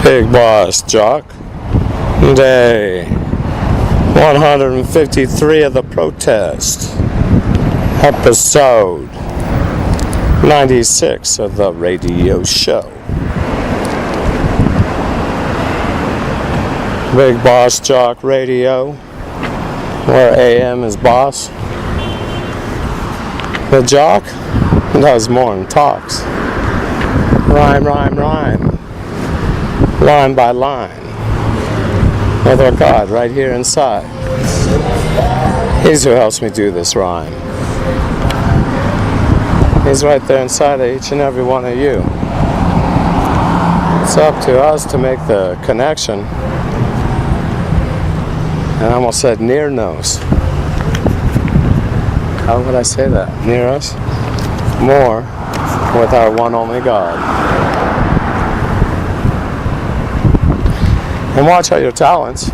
Bigbossjock. Day 153 of the protest. Episode 96 of the radio show. Bigbossjock Radio, where AM is boss. The jock does more than talks. Rhyme, rhyme, rhyme. Line by line. With our God right here inside. He's who helps me do this rhyme. He's right there inside of each and every one of you. It's up to us to make the connection. And I almost said near nose. How would I say that? Near us? More with our one only God. And watch how your talents,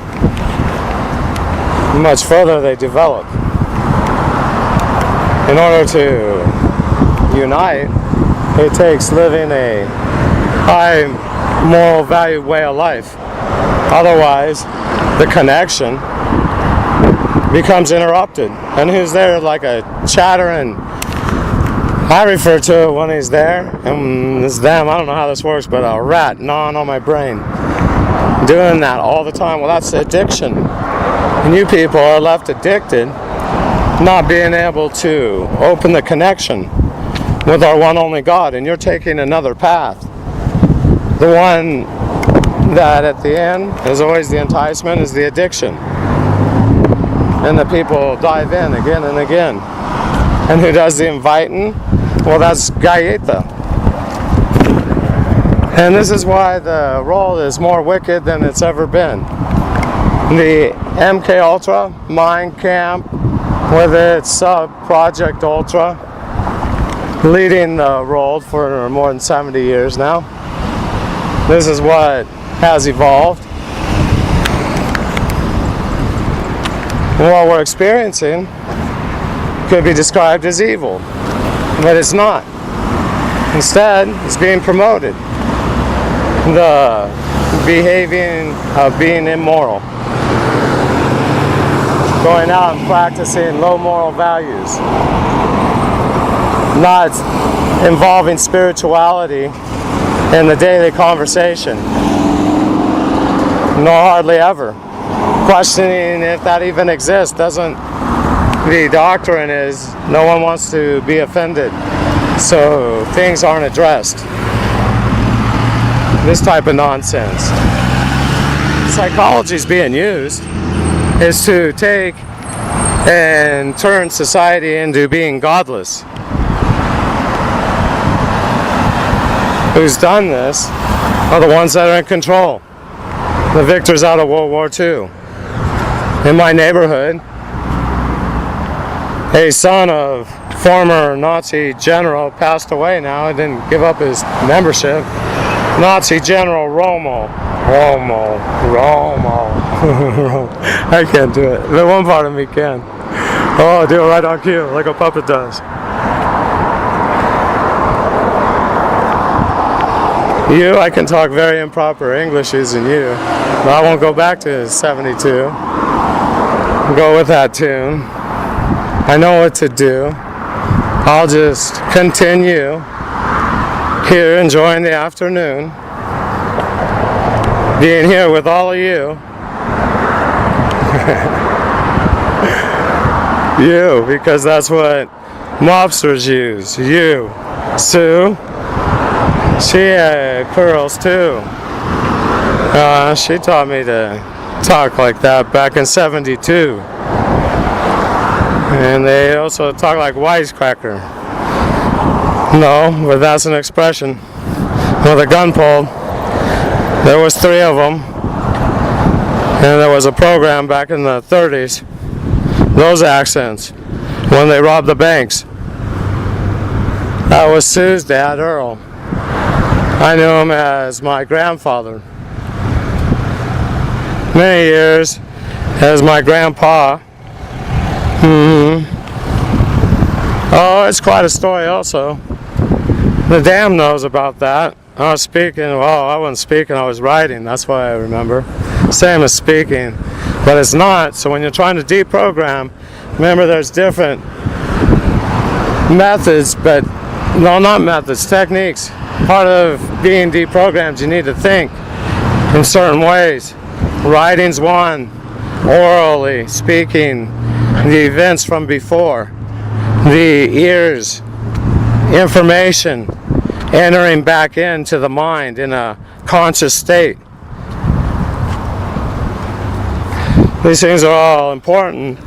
much further they develop. In order to unite, it takes living a high moral value way of life. Otherwise, the connection becomes interrupted. And who's there like a chattering, I refer to it when he's there, and it's them, I don't know how this works, but a rat gnawing on my brain. Doing that all the time. Well, that's addiction. And you people are left addicted, not being able to open the connection with our one only God, and you're taking another path. The one that at the end is always the enticement is the addiction. And the people dive in again and again. And who does the inviting? Well, that's Gaeta. And this is why the role is more wicked than it's ever been. The MK Ultra Mind Camp with its Project Ultra leading the role for more than 70 years now. This is what has evolved. And what we're experiencing could be described as evil, but it's not. Instead, it's being promoted. The behaving of being immoral. Going out and practicing low moral values. Not involving spirituality in the daily conversation. Nor hardly ever. Questioning if that even exists. The doctrine is no one wants to be offended. So things aren't addressed. This type of nonsense. Psychology is being used is to take and turn society into being godless. Who's done this are the ones that are in control. The victors out of World War II. In my neighborhood, a son of former Nazi general passed away now and didn't give up his membership. Nazi General Romo. I can't do it. But one part of me can. Oh, do it right on cue, like a puppet does. I can talk very improper English using you. But I won't go back to 72. Go with that tune. I know what to do. I'll just continue here enjoying the afternoon, being here with all of you. You, because that's what mobsters use. You. Sue, she had curls too. She taught me to talk like that back in 72. And they also talk like wisecracker. No, but that's an expression. With a gun pulled. There was 3 of them. And there was a program back in the 30s. Those accents. When they robbed the banks. That was Sue's dad, Earl. I knew him as my grandfather. Many years as my grandpa. Oh, it's quite a story also. The dam knows about that. I was speaking. Well, I wasn't speaking. I was writing. That's why I remember. Same as speaking, but it's not. So when you're trying to deprogram, remember there's different methods, but no, not methods, techniques. Part of being deprogrammed, you need to think in certain ways. Writing's one, orally speaking, the events from before, the ears, information entering back into the mind in a conscious state. These things are all important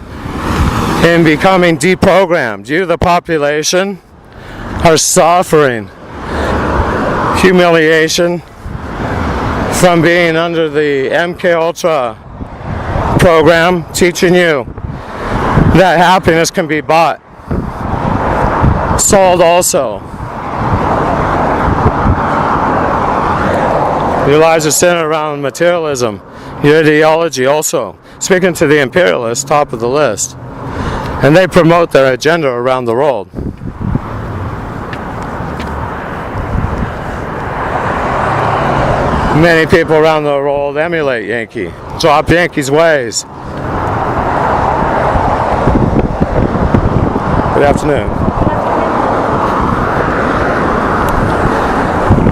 in becoming deprogrammed. You, the population, are suffering humiliation from being under the MK Ultra program, teaching you that happiness can be bought, sold also. Your lives are centered around materialism, your ideology also. Speaking to the imperialists, top of the list, and they promote their agenda around the world. Many people around the world emulate Yankee, drop Yankee's ways. Good afternoon.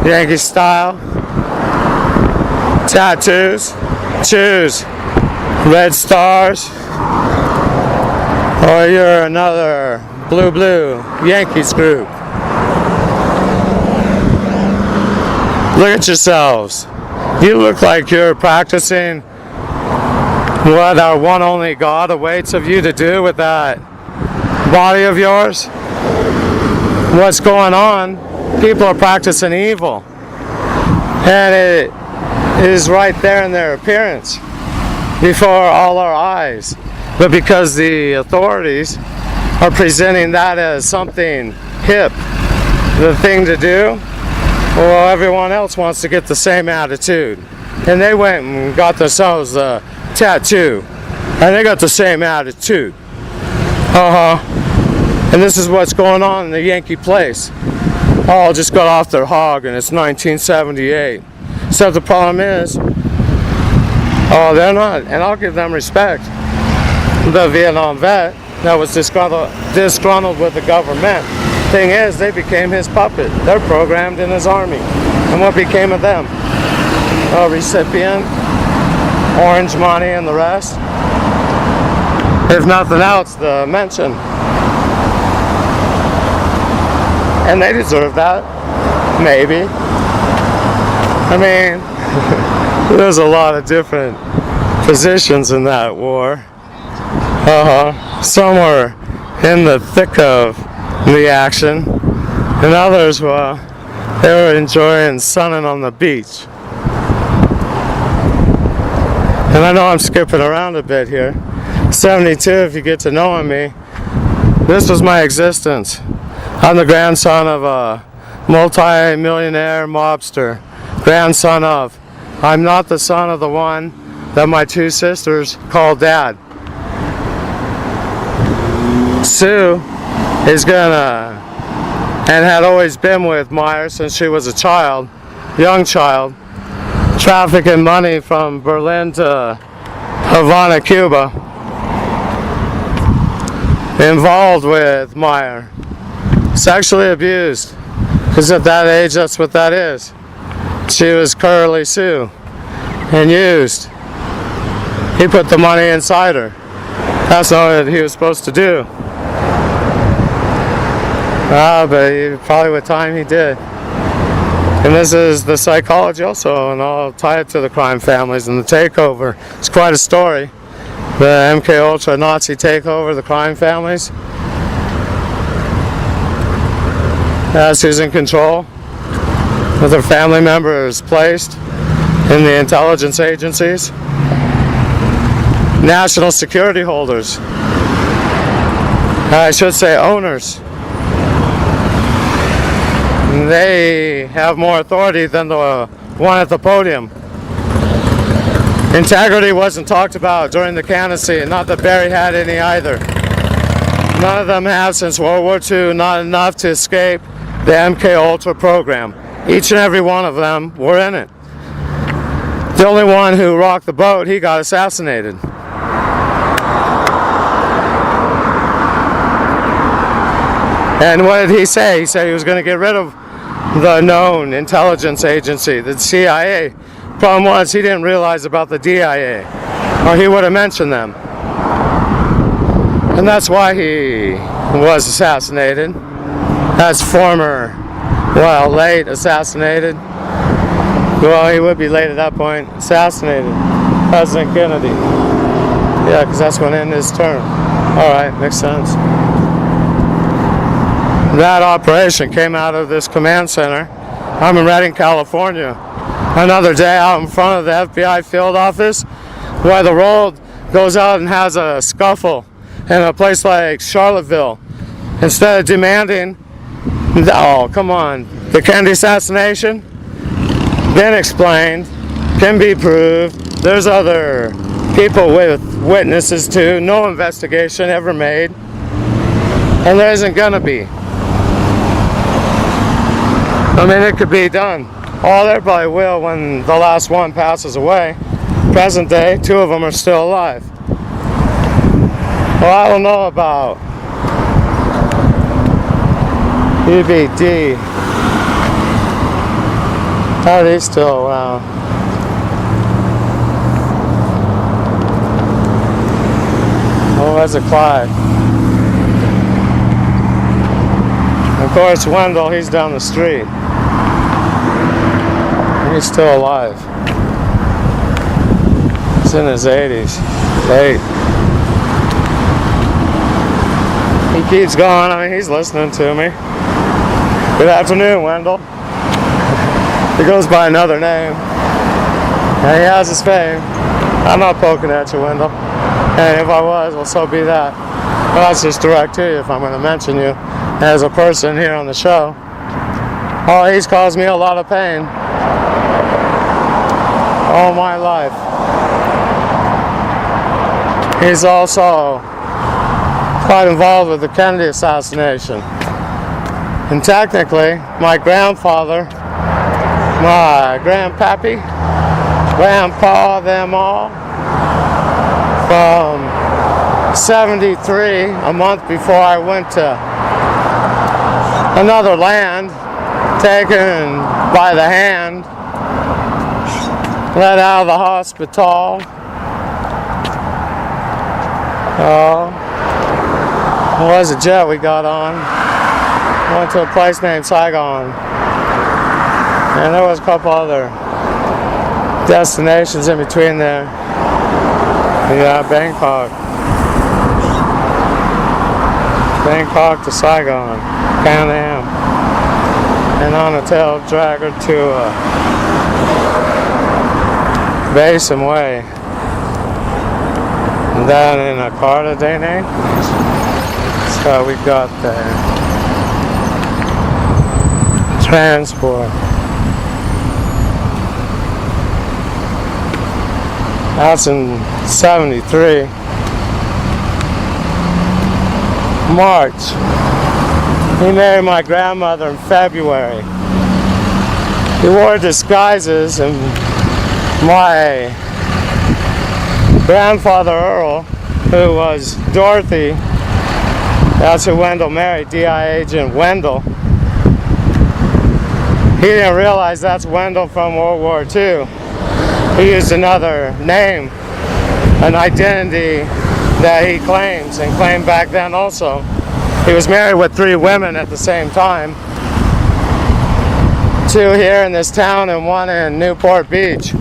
Yankee style, tattoos, choose red stars, or you're another blue Yankees group. Look at yourselves. You look like you're practicing what our one only God awaits of you to do with that body of yours. What's going on? People are practicing evil. And it is right there in their appearance before all our eyes. But because the authorities are presenting that as something hip, the thing to do, well, everyone else wants to get the same attitude. And they went and got themselves a tattoo. And they got the same attitude. And this is what's going on in the Yankee place. All just got off their hog and it's 1978. So the problem is, they're not, and I'll give them respect. The Vietnam vet that was disgruntled with the government. Thing is, they became his puppet. They're programmed in his army. And what became of them? A recipient, orange money, and the rest. If nothing else, the mention. And they deserve that. Maybe. I mean, there's a lot of different positions in that war. Some were in the thick of the action, and others, well, they were enjoying sunning on the beach. And I know I'm skipping around a bit here. 72, if you get to knowing me, this was my existence. I'm the grandson of a multi-millionaire mobster. Grandson of. I'm not the son of the one that my two sisters call Dad. Sue is gonna, and had always been with Meyer since she was a child, young child, trafficking money from Berlin to Havana, Cuba, involved with Meyer, sexually abused, because at that age that's what that is. She was Curly Sue, and used. He put the money inside her. That's not what he was supposed to do. But probably with time he did. And this is the psychology also, and I'll tie it to the crime families and the takeover. It's quite a story. The MK Ultra Nazi takeover, the crime families. That's who's in control. With their family members placed in the intelligence agencies. National security holders. I should say owners. They have more authority than the one at the podium. Integrity wasn't talked about during the candidacy, and not that Barry had any either. None of them have since World War II, not enough to escape the MK Ultra program. each and every one of them were in it. The only one who rocked the boat, he got assassinated. And what did he say? He said he was going to get rid of the known intelligence agency, the CIA. Problem was, he didn't realize about the DIA, or he would have mentioned them. And that's why he was assassinated. As former, well, late assassinated. Well, he would be late at that point, assassinated. President Kennedy. Yeah, because that's when ended his term. Alright, makes sense. That operation came out of this command center. I'm in Redding, California. Another day out in front of the FBI field office, where the road goes out and has a scuffle in a place like Charlottesville. Instead of demanding, oh, come on, the Kennedy assassination, been explained, can be proved, there's other people with witnesses too, no investigation ever made, and there isn't gonna be. I mean, it could be done. Oh, they probably will when the last one passes away. Present day, 2 of them are still alive. Well, I don't know about EBD. How are they still around? Oh, there's a Clyde. Of course, Wendell, he's down the street. He's still alive. He's in his 80s. 8. He keeps going. I mean, he's listening to me. Good afternoon, Wendell. He goes by another name. And he has his fame. I'm not poking at you, Wendell. And if I was, well, so be that. But that's just direct to you if I'm going to mention you as a person here on the show. Oh, he's caused me a lot of pain all my life. He's also quite involved with the Kennedy assassination. And technically, my grandfather, my grandpappy, grandpa, them all, from 73, a month before I went to another land, taken by the hand, let out of the hospital. It was a jet we got on. Went to a place named Saigon. And there was a couple other destinations in between there. Yeah, Bangkok. Bangkok to Saigon, Pan Am. And on a tail dragger to Basin Way. And then in a Carta Dene. So we got there. Transport. That's in 73. March. He married my grandmother in February. He wore disguises, and my grandfather Earl, who was Dorothy, that's who Wendell married, DI agent Wendell. He didn't realize that's Wendell from World War II. He used another name, an identity that he claims, and claimed back then also. He was married with 3 women at the same time. 2 here in this town and 1 in Newport Beach.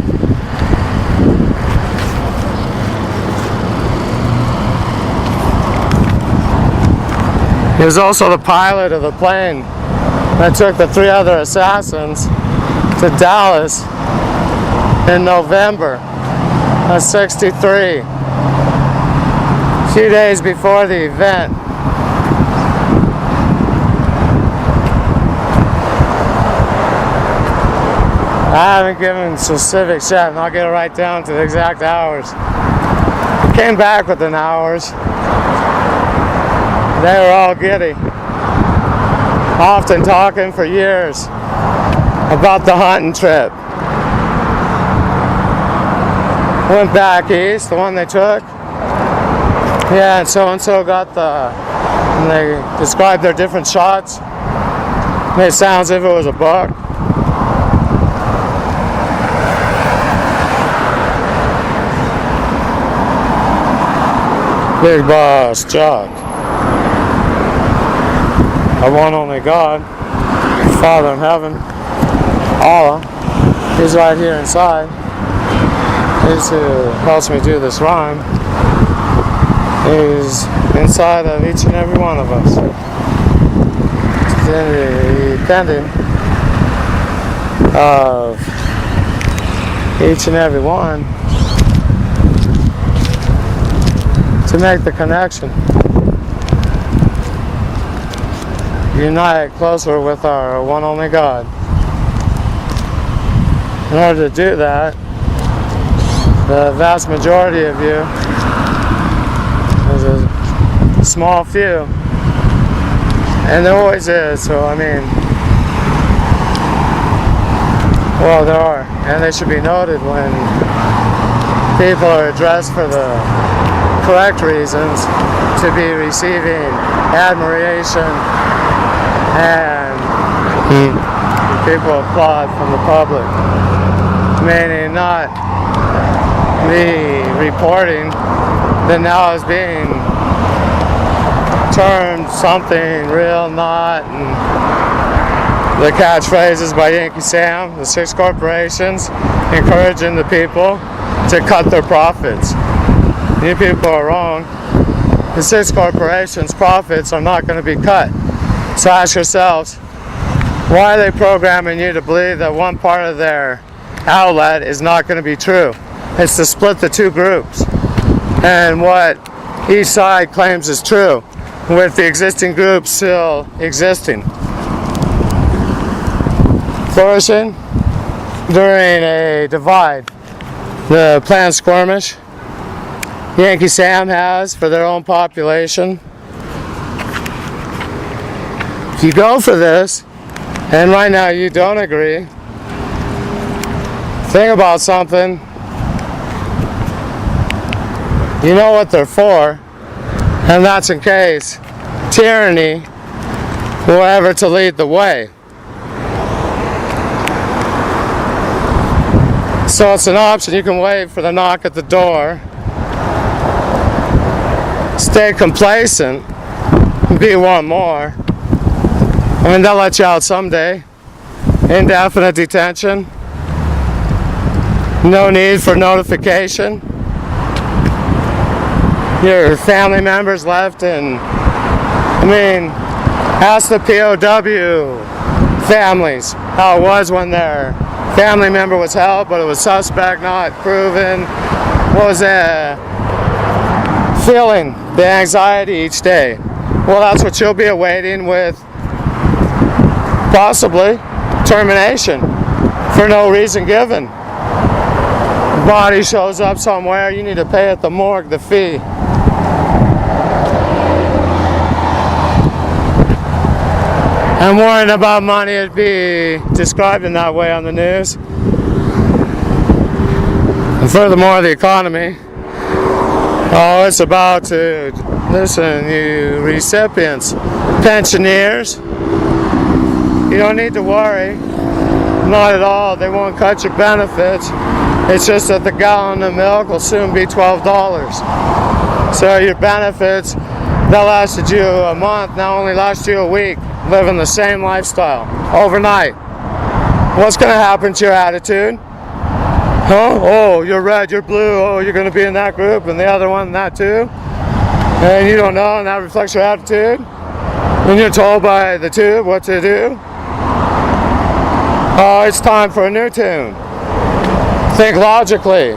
He was also the pilot of the plane that took the 3 other assassins to Dallas in November of '63. A few days before the event. I haven't given specifics yet, and I'll get it right down to the exact hours. Came back within hours. They were all giddy. Often talking for years. about the hunting trip. Went back east, the one they took. Yeah, and so got and they described their different shots. Made it sound as if it was a buck. Bigbossjock. Our one only God, Father in heaven, Allah, He's right here inside. He's who helps me do this rhyme. He's inside of each and every one of us. Depending of each and every one to make the connection. Unite closer with our one only God. In order to do that, the vast majority of you, there's a small few, and there always is, so I mean, well, there are, and they should be noted when people are addressed for the correct reasons, to be receiving admiration and people applaud from the public, meaning not me reporting that now is being termed something real, not, and the catchphrases by Yankee Sam, the 6 corporations encouraging the people to cut their profits. You people are wrong. The 6 corporations' profits are not going to be cut. So ask yourselves, why are they programming you to believe that one part of their outlet is not going to be true? It's to split the 2 groups. And what each side claims is true, with the existing groups still existing. Flourishing during a divide. The planned skirmish Yankee Sam has for their own population. If you go for this, and right now you don't agree, think about something. You know what they're for, and that's in case tyranny were ever to lead the way. So it's an option. You can wait for the knock at the door, stay complacent, be one more. I mean, they'll let you out someday. Indefinite detention. No need for notification. Your family members left, and I mean, ask the POW families how it was when their family member was held, but it was suspect, not proven. What was the feeling, the anxiety each day? Well, that's what you'll be awaiting with possibly termination for no reason given. Body shows up somewhere, you need to pay at the morgue the fee. I'm worrying about money. It'd be described in that way on the news. And furthermore, the economy. Oh, it's about to, listen, you recipients, pensioners, you don't need to worry. Not at all. They won't cut your benefits. It's just that the gallon of milk will soon be $12. So your benefits that lasted you a month now only last you a week, living the same lifestyle overnight. What's going to happen to your attitude? Huh? Oh, you're red, you're blue, oh, you're going to be in that group, and the other one that too? And you don't know, and that reflects your attitude? And you're told by the tube what to do? Oh, it's time for a new tune. Think logically.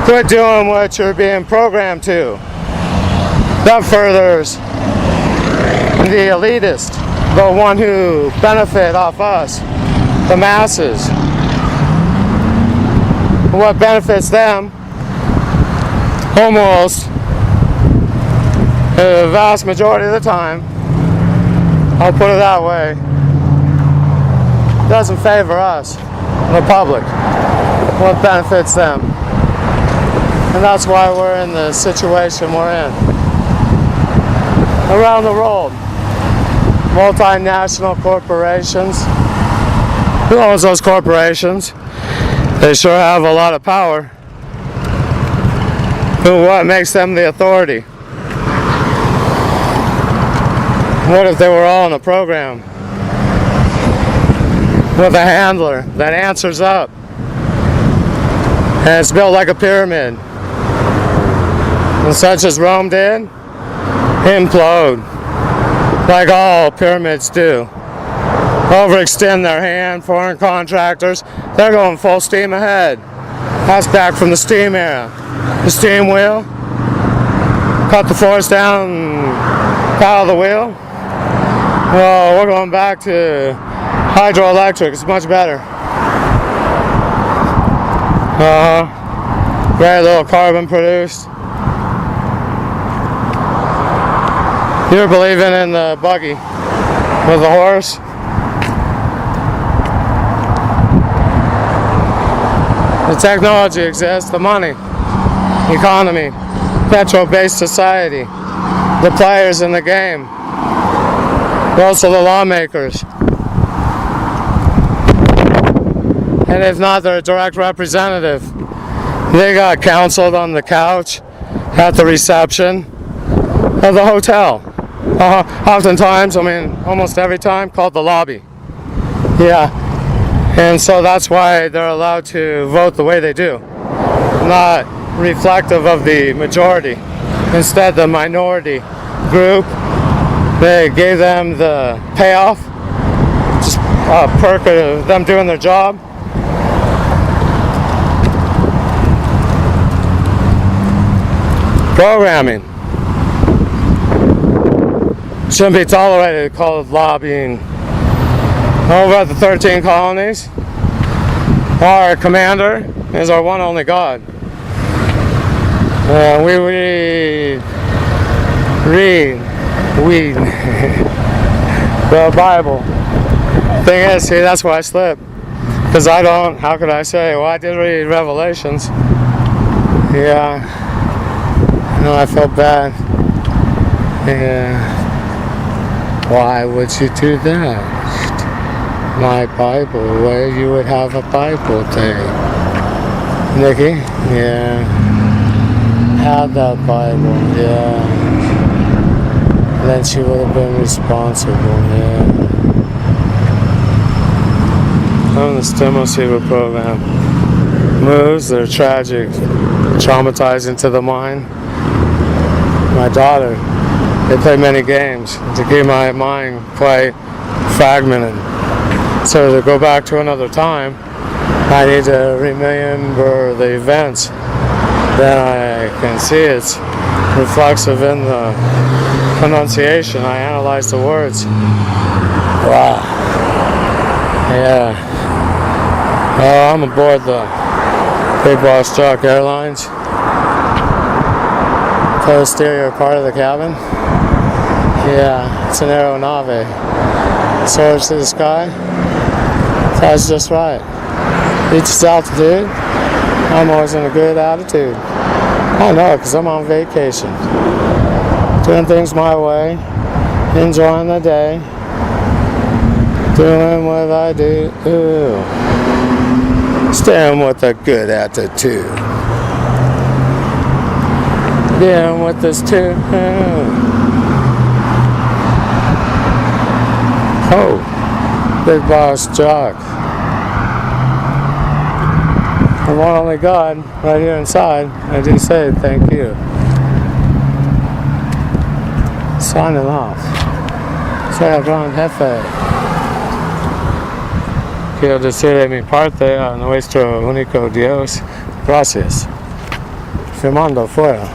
Quit doing what you're being programmed to. That furthers the elitist, the one who benefit off us, the masses. What benefits them, almost the vast majority of the time, I'll put it that way, doesn't favor us, the public. What benefits them. And that's why we're in the situation we're in. Around the world, multinational corporations. Who owns those corporations? They sure have a lot of power. What makes them the authority? What if they were all in a program with a handler that answers up? And it's built like a pyramid. And such as Rome did, implode. Like all pyramids do. Overextend their hand, foreign contractors, they're going full steam ahead. That's back from the steam era. The steam wheel, cut the force down and paddle the wheel. Well, we're going back to hydroelectric, it's much better. Very little carbon produced. You're believing in the buggy with the horse? The technology exists, the money, economy, petrol-based society, the players in the game, also the lawmakers. And if not, they're a direct representative. They got counseled on the couch at the reception of the hotel. Oftentimes, I mean, almost every time, called the lobby. Yeah. And so that's why they're allowed to vote the way they do. Not reflective of the majority. Instead, the minority group, they gave them the payoff, just a perk of them doing their job. Programming shouldn't be tolerated, called lobbying. Over at the 13 colonies, our commander is our one only God. We read the Bible. Thing is, see, that's why I slip. Because I don't, how could I say, well, I did read Revelations. Yeah. No, I felt bad. Yeah. Why would you do that? My Bible, where you would have a Bible day. Nikki? Yeah. Had that Bible, yeah. Then she would have been responsible, yeah. On the stimulus program. Moves that are tragic, traumatizing to the mind. My daughter, they play many games to keep my mind quite fragmented. So to go back to another time, I need to remember the events. Then I can see it's reflexive in the pronunciation. I analyze the words. Wow. Yeah. I'm aboard the Bigbossjock Airlines. Posterior part of the cabin. Yeah, it's an aeronave. Soars to the sky. Flies just right. Reaches altitude. I'm always in a good attitude. I know, because I'm on vacation. Doing things my way. Enjoying the day. Doing what I do. Staying with a good attitude. Dealing with this too. Oh, Bigbossjock. The one only God, right here inside, I do say thank you. Signing off. Soy el gran jefe. Quiero decir de mi parte a nuestro único Dios, gracias. Firmando fuera.